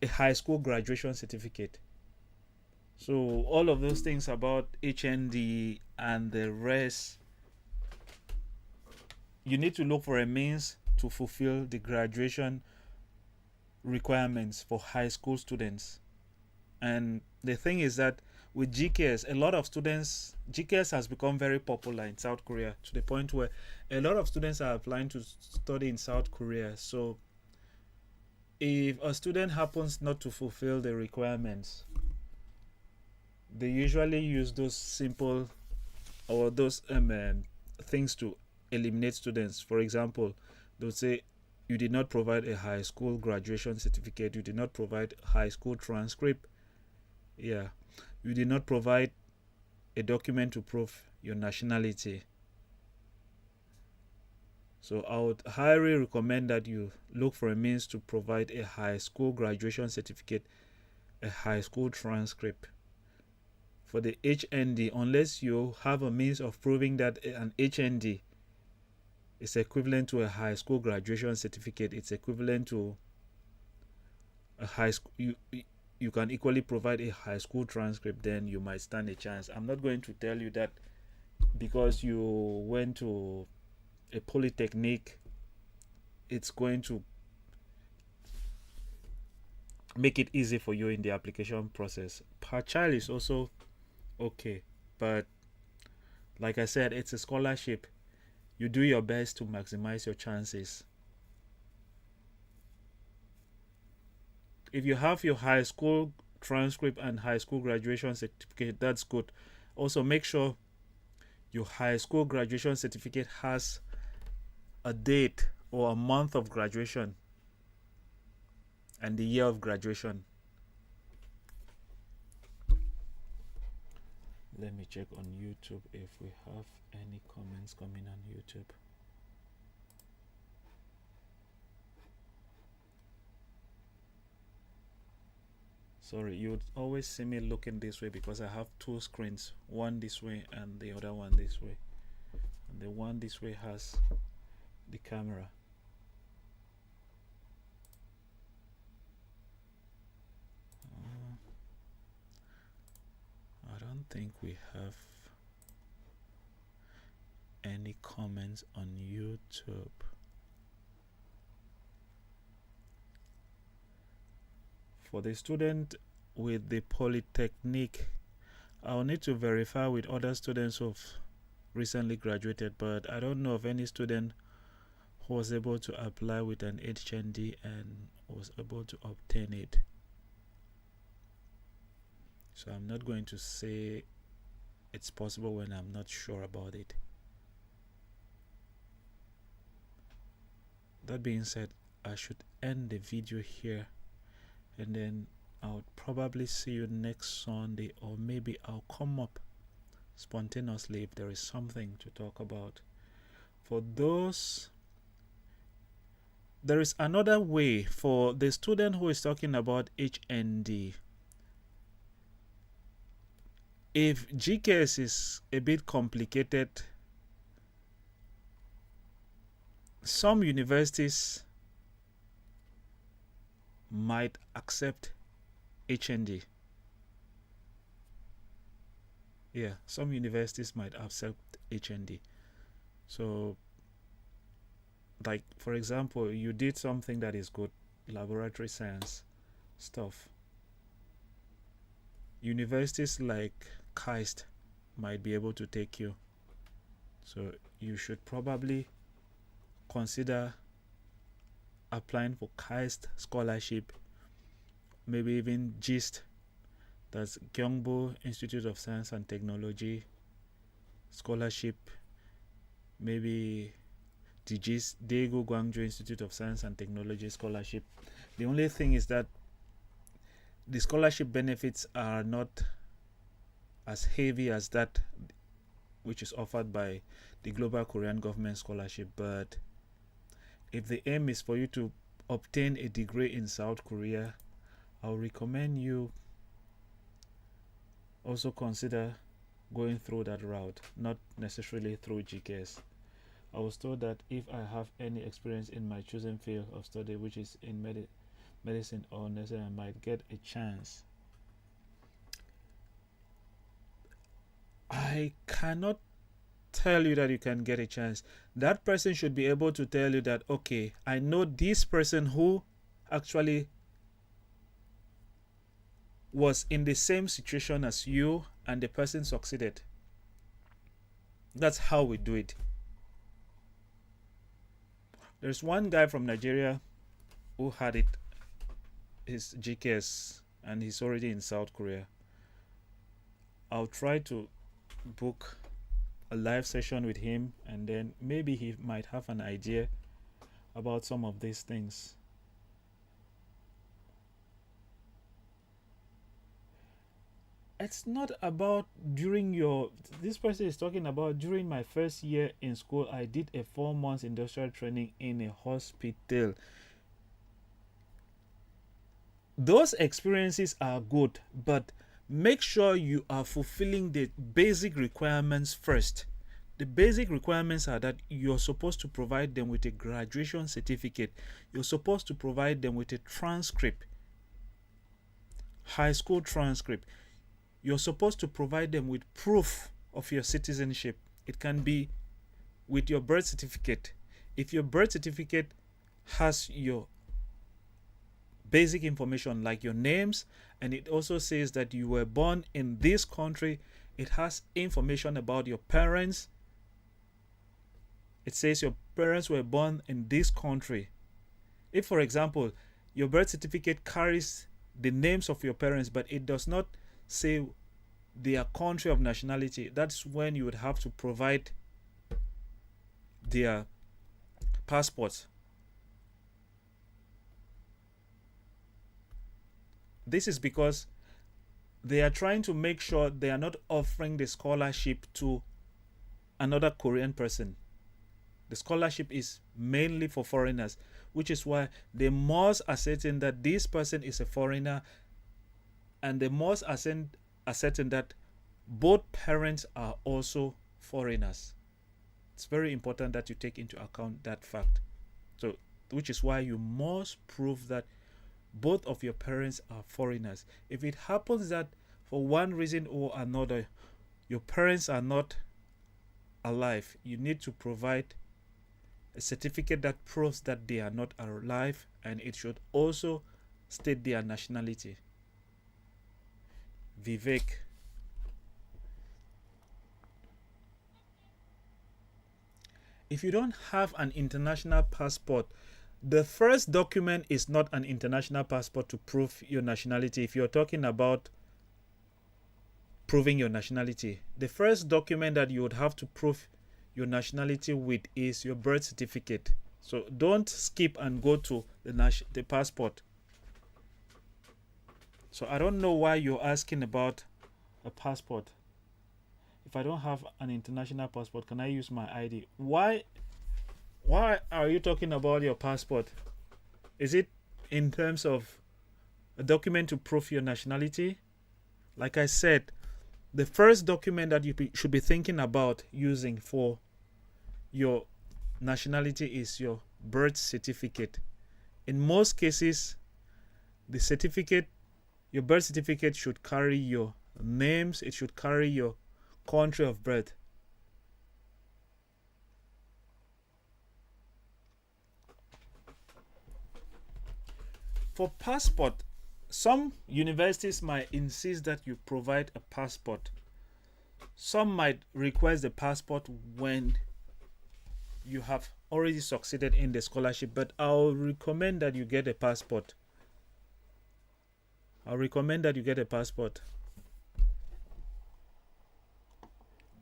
a high school graduation certificate. So all of those things about HND and the rest, you need to look for a means to fulfill the graduation requirements for high school students. And the thing is that with GKS, a lot of students, GKS has become very popular in South Korea to the point where a lot of students are applying to study in South Korea. So if a student happens not to fulfill the requirements, they usually use those simple or those things to eliminate students. For example, they'll say you did not provide a high school graduation certificate, you did not provide high school transcript, you did not provide a document to prove your nationality. So I would highly recommend that you look for a means to provide a high school graduation certificate, a high school transcript. For the HND, unless you have a means of proving that an HND is equivalent to a high school graduation certificate, it's equivalent to a high school, you can equally provide a high school transcript, then you might stand a chance. I'm not going to tell you that because you went to a polytechnic, it's going to make it easy for you in the application process. Per child is also okay, but like I said, it's a scholarship. You do your best to maximize your chances. If you have your high school transcript and high school graduation certificate, that's good. Also, make sure your high school graduation certificate has a date or a month of graduation and the year of graduation. Let me check on YouTube if we have any comments coming on YouTube. Sorry, you would always see me looking this way because I have two screens, one this way and the other one this way. And the one this way has the camera. I don't think we have any comments on YouTube. For the student with the polytechnic, I'll need to verify with other students who've recently graduated, but I don't know of any student who was able to apply with an HND and was able to obtain it. So I'm not going to say it's possible when I'm not sure about it. That being said, I should end the video here, and then I'll probably see you next Sunday, or maybe I'll come up spontaneously if there is something to talk about. For those, there is another way for the student who is talking about HND. If GKS is a bit complicated, some universities might accept HND. Some universities might accept HND. So, like for example, you did something that is good, laboratory science stuff. Universities like KAIST might be able to take you. So you should probably consider applying for KAIST scholarship, maybe even GIST, that's Gyeongbu Institute of Science and Technology scholarship, maybe the GIST Daegu Gwangju Institute of Science and Technology scholarship. The only thing is that the scholarship benefits are not as heavy as that which is offered by the Global Korean Government Scholarship. But if the aim is for you to obtain a degree in South Korea, I'll recommend you also consider going through that route, not necessarily through GKS. I was told that if I have any experience in my chosen field of study, which is in medicine or nursing, I might get a chance. I cannot tell you that you can get a chance. That person should be able to tell you that, okay, I know this person who actually was in the same situation as you and the person succeeded. That's how we do it. There's one guy from Nigeria who had it, his GKS, and he's already in South Korea. I'll try to book a live session with him, and then maybe he might have an idea about some of these things. It's not about during your, this person is talking about during my first year in school, I did a 4 months industrial training in a hospital. Those experiences are good, but make sure you are fulfilling the basic requirements first. The basic requirements are that you're supposed to provide them with a graduation certificate. You're supposed to provide them with a transcript, high school transcript. You're supposed to provide them with proof of your citizenship. It can be with your birth certificate. If your birth certificate has your basic information like your names, and it also says that you were born in this country, it has information about your parents. It says your parents were born in this country. If, for example, your birth certificate carries the names of your parents, but it does not say their country of nationality, that's when you would have to provide their passports. This is because they are trying to make sure they are not offering the scholarship to another Korean person. The scholarship is mainly for foreigners, which is why they must ascertain that this person is a foreigner, and they must ascertain that both parents are also foreigners. It's very important that you take into account that fact. So, which is why you must prove that both of your parents are foreigners. If it happens that for one reason or another your parents are not alive, you need to provide a certificate that proves that they are not alive, and it should also state their nationality. Vivek. If you don't have an international passport, the first document is not an international passport to prove your nationality. If you're talking about proving your nationality, the first document that you would have to prove your nationality with is your birth certificate. So don't skip and go to the passport. So I don't know why you're asking about a passport. If I don't have an international passport, can I use my ID? Why are you talking about your passport? Is it in terms of a document to prove your nationality? Like I said, the first document that you should be thinking about using for your nationality is your birth certificate. In most cases, the certificate, your birth certificate should carry your names, it should carry your country of birth. For passport, some universities might insist that you provide a passport. Some might request the passport when you have already succeeded in the scholarship, but I'll recommend that you get a passport.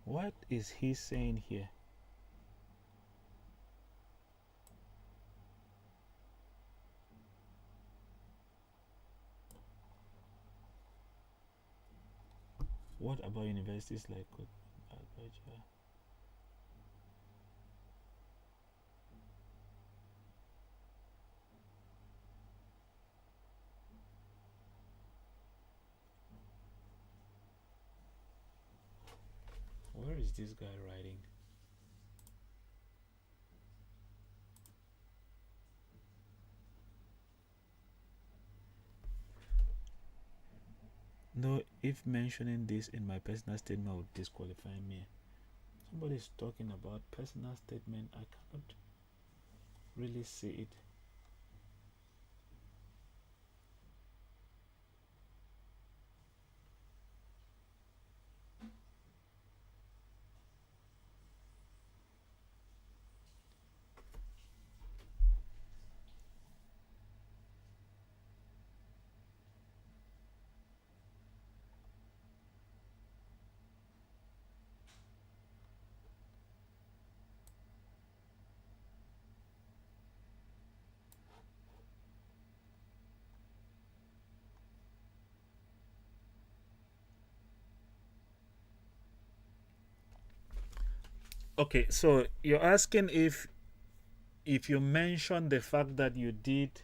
What is he saying here? What about universities like where is this guy writing? No, if mentioning this in my personal statement would disqualify me. Somebody's talking about personal statement. I cannot really see it. Okay, so you're asking if you mention the fact that you did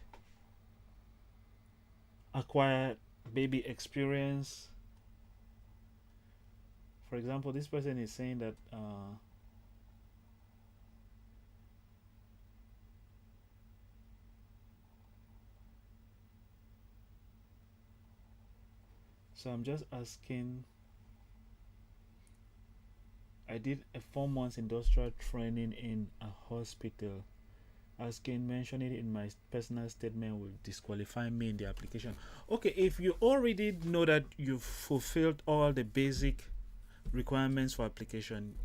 acquire baby experience. For example, this person is saying that so I'm just asking, I did a 4 months industrial training in a hospital. Asking mentioning it in my personal statement will disqualify me in the application. Okay, if you already know that you've fulfilled all the basic requirements for application,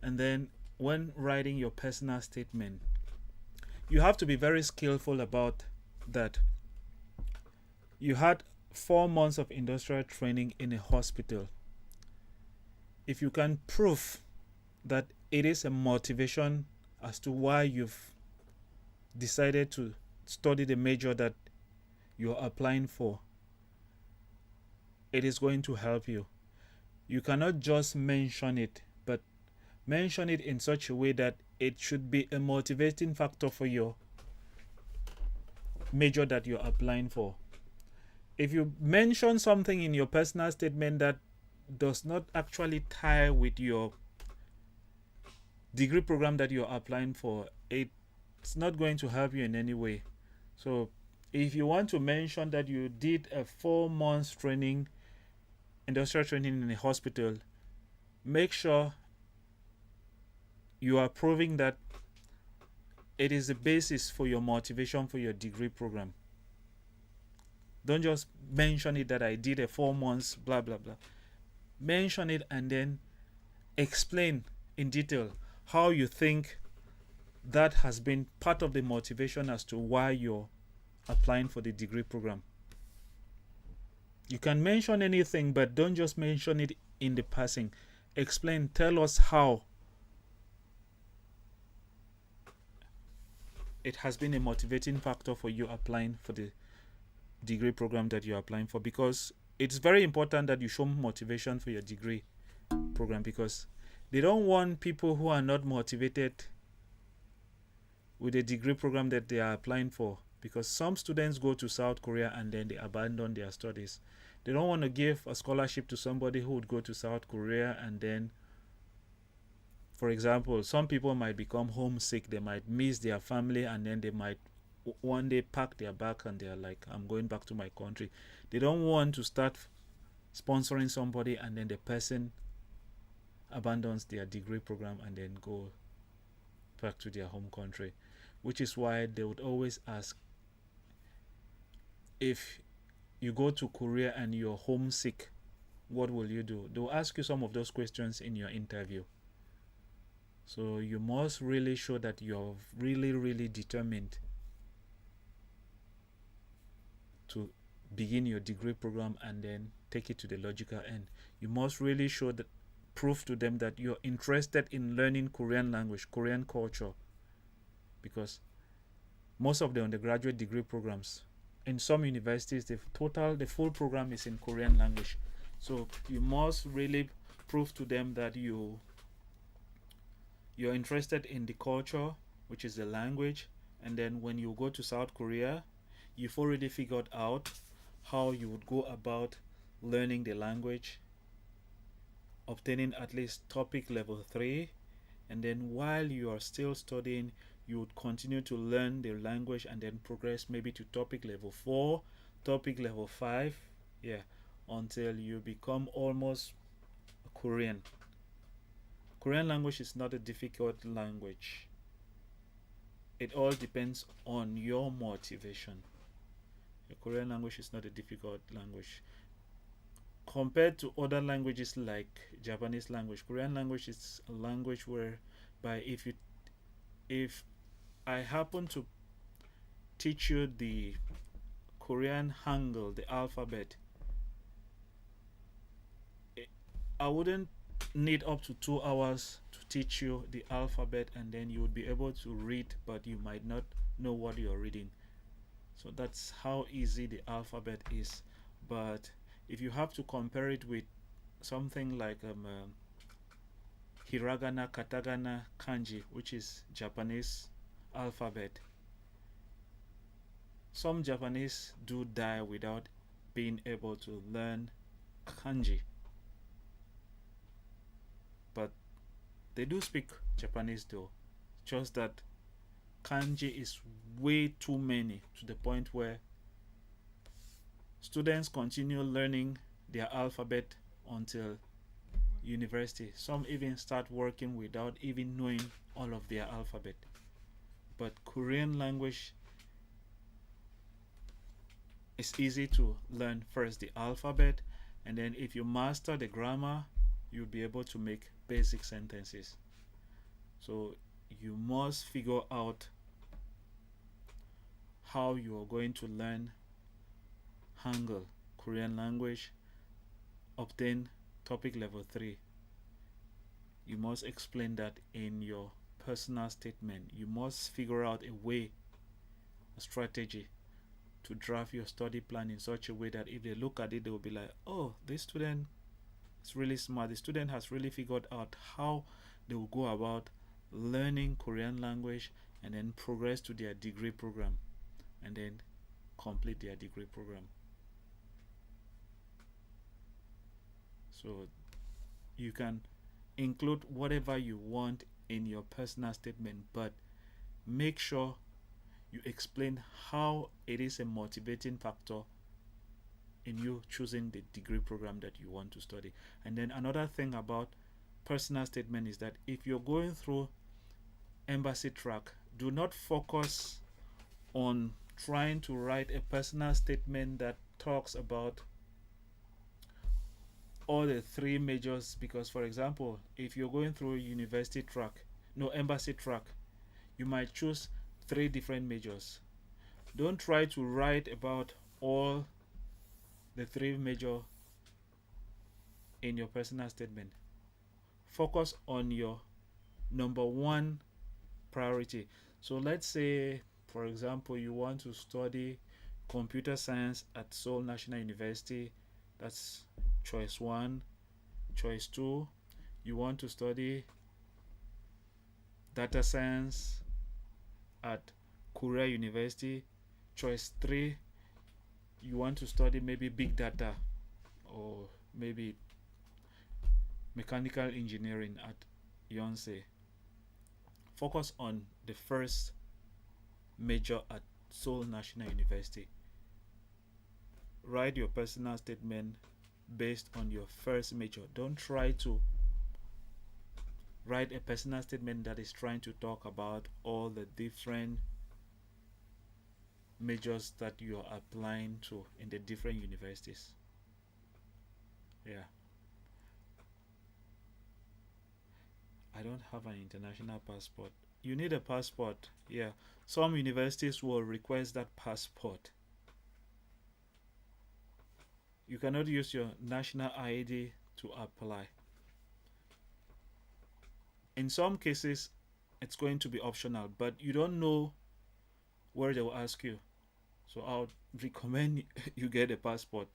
and then when writing your personal statement, you have to be very skillful about that. You had 4 months of industrial training in a hospital. If you can prove that it is a motivation as to why you've decided to study the major that you're applying for, it is going to help you. You cannot just mention it, but mention it in such a way that it should be a motivating factor for your major that you're applying for. If you mention something in your personal statement that does not actually tie with your degree program that you're applying for, it's not going to help you in any way. So if you want to mention that you did a 4 months training, industrial training in a hospital, make sure you are proving that it is the basis for your motivation for your degree program. Don't just mention it that I did a 4 months blah blah blah. Mention it and then explain in detail how you think that has been part of the motivation as to why you're applying for the degree program. You can mention anything, but don't just mention it in the passing. Explain, tell us how it has been a motivating factor for you applying for the degree program that you're applying for, because it's very important that you show motivation for your degree program, because they don't want people who are not motivated with the degree program that they are applying for, because some students go to South Korea and then they abandon their studies. They don't want to give a scholarship to somebody who would go to South Korea and then, for example, some people might become homesick, they might miss their family, and then they might one day pack their bag and they're like, I'm going back to my country. They don't want to start sponsoring somebody and then the person abandons their degree program and then go back to their home country, which is why they would always ask, if you go to Korea and you're homesick, what will you do? They'll ask you some of those questions in your interview. So you must really show that you're really determined to begin your degree program and then take it to the logical end. You must really show that, prove to them that you're interested in learning Korean language, Korean culture, because most of the undergraduate degree programs in some universities, the full program is in Korean language. So you must really prove to them that you're interested in the culture, which is the language, and then when you go to South Korea, you've already figured out how you would go about learning the language, obtaining at least topic level 3, and then while you are still studying, you would continue to learn the language and then progress maybe to topic level 4, topic level 5, yeah, until you become almost Korean. Korean language is not a difficult language. It all depends on your motivation. The Korean language is not a difficult language. Compared to other languages like Japanese language, Korean language is a language whereby if I happen to teach you the Korean Hangul, the alphabet, I wouldn't need up to 2 hours to teach you the alphabet, and then you would be able to read, but you might not know what you're reading. So that's how easy the alphabet is. But if you have to compare it with something like hiragana, katakana, kanji, which is Japanese alphabet, some Japanese do die without being able to learn kanji, but they do speak Japanese though, just that kanji is way too many to the point where students continue learning their alphabet until university. Some even start working without even knowing all of their alphabet. But Korean language is easy to learn. First the alphabet, and then if you master the grammar, you'll be able to make basic sentences. So you must figure out how you are going to learn Hangul, Korean language, obtain topic level 3. You must explain that in your personal statement. You must figure out a way, a strategy to draft your study plan in such a way that if they look at it, they will be like, oh, this student is really smart. The student has really figured out how they will go about learning Korean language and then progress to their degree program and then complete their degree program. So you can include whatever you want in your personal statement, but make sure you explain how it is a motivating factor in you choosing the degree program that you want to study. And then another thing about personal statement is that if you're going through embassy track, do not focus on trying to write a personal statement that talks about all the 3 majors, because for example, if you're going through embassy track, you might choose 3 different majors. Don't try to write about all the 3 major in your personal statement. Focus on your number 1 priority. So let's say, for example, you want to study computer science at Seoul National University. That's choice 1. Choice 2, you want to study data science at Korea University. Choice 3, you want to study maybe big data or maybe mechanical engineering at Yonsei. Focus on the first major at Seoul National University. Write your personal statement based on your first major. Don't try to write a personal statement that is trying to talk about all the different majors that you are applying to in the different universities. Yeah. I don't have an international passport. You need a passport. Yeah. Some universities will request that passport. You cannot use your national ID to apply. In some cases, it's going to be optional, but you don't know where they will ask you. So I would recommend you get a passport.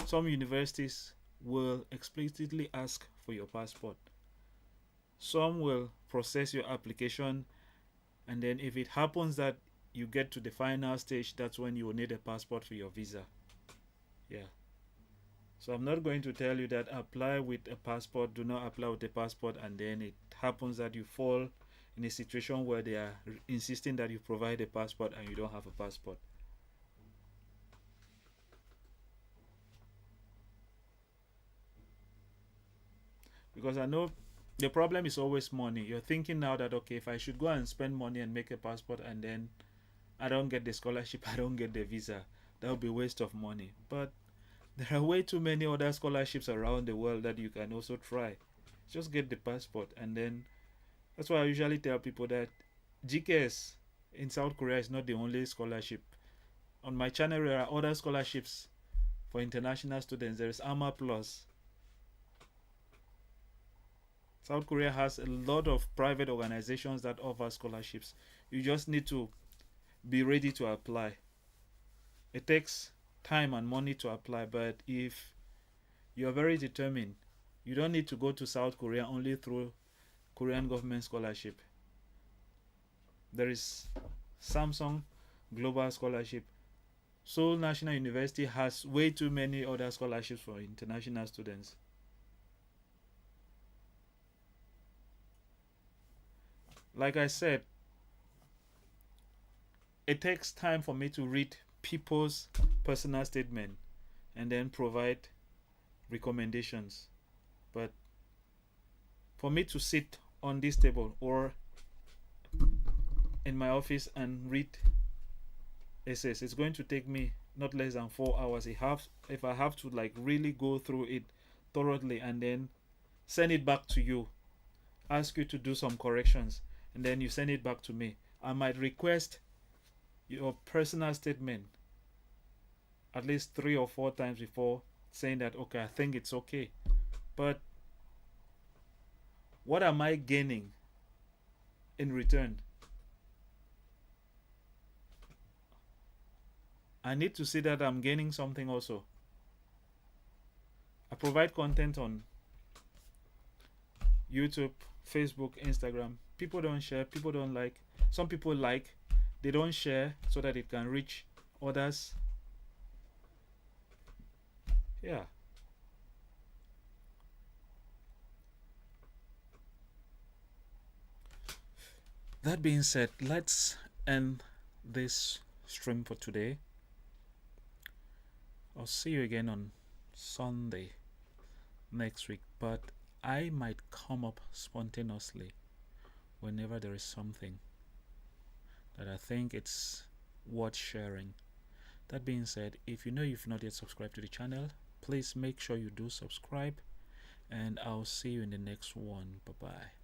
some universities will explicitly ask for your passport. Some will process your application, and then if it happens that you get to the final stage, that's when you will need a passport for your visa. Yeah. So I'm not going to tell you that apply with a passport, do not apply with a passport, and then it happens that you fall in a situation where they are insisting that you provide a passport and you don't have a passport. Because I know the problem is always money. You're thinking now that, okay, if I should go and spend money and make a passport and then I don't get the scholarship, I don't get the visa, that would be a waste of money. But there are way too many other scholarships around the world that you can also try. Just get the passport, and then that's why I usually tell people that GKS in South Korea is not the only scholarship. On my channel there are other scholarships for international students. There is AMA Plus. South Korea has a lot of private organizations that offer scholarships. You just need to be ready to apply. It takes time and money to apply, but if you're very determined, you don't need to go to South Korea only through Korean government scholarship. There is Samsung Global Scholarship. Seoul National University has way too many other scholarships for international students. Like I said, it takes time for me to read people's personal statement and then provide recommendations. But for me to sit on this table or in my office and read essays, it's going to take me not less than 4 hours. If I have to like really go through it thoroughly and then send it back to you, ask you to do some corrections, and then you send it back to me, I might request your personal statement at least 3 or 4 times before saying that, okay, I think it's okay. But what am I gaining in return? I need to see that I'm gaining something also. I provide content on YouTube, Facebook, Instagram. People don't share, people don't like. Some people like, they don't share so that it can reach others. Yeah. That being said, let's end this stream for today. I'll see you again on Sunday next week, but I might come up spontaneously whenever there is something that I think it's worth sharing. That being said, if you know you've not yet subscribed to the channel, please make sure you do subscribe, and I'll see you in the next one. Bye bye.